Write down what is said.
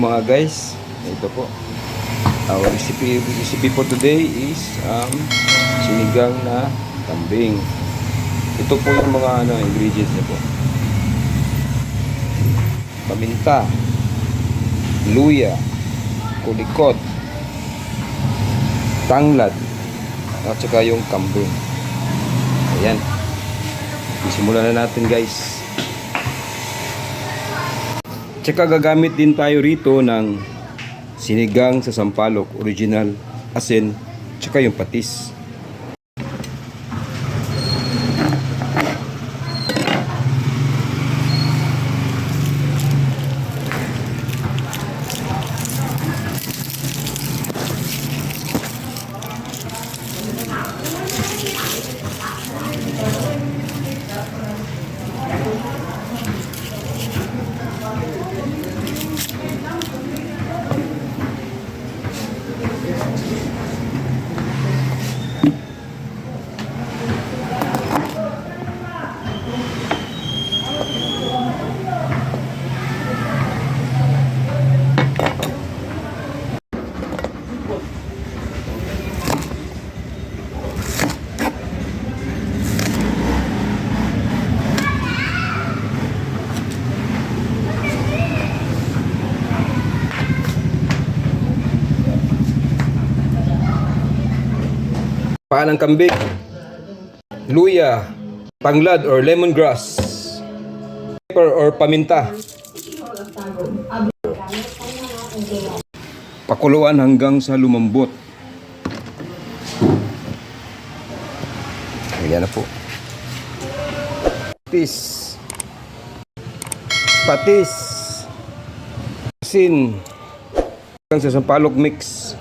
Mga guys, ito po. Our recipe for today is sinigang na kambing. Ito po yung mga ingredients niya po. Paminta, luya, kulikot, tanglad, at saka yung kambing. Ayan. Simulan na natin guys. Tsaka gagamit din tayo rito ng sinigang sa sampalok, original, asin, tsaka yung patis. Paa ng kambing, luya, tanglad or lemongrass, pepper or paminta. Pakuluan hanggang sa lumambot. Ayan na po. Patis, asin, hanggang sa sampalok mix.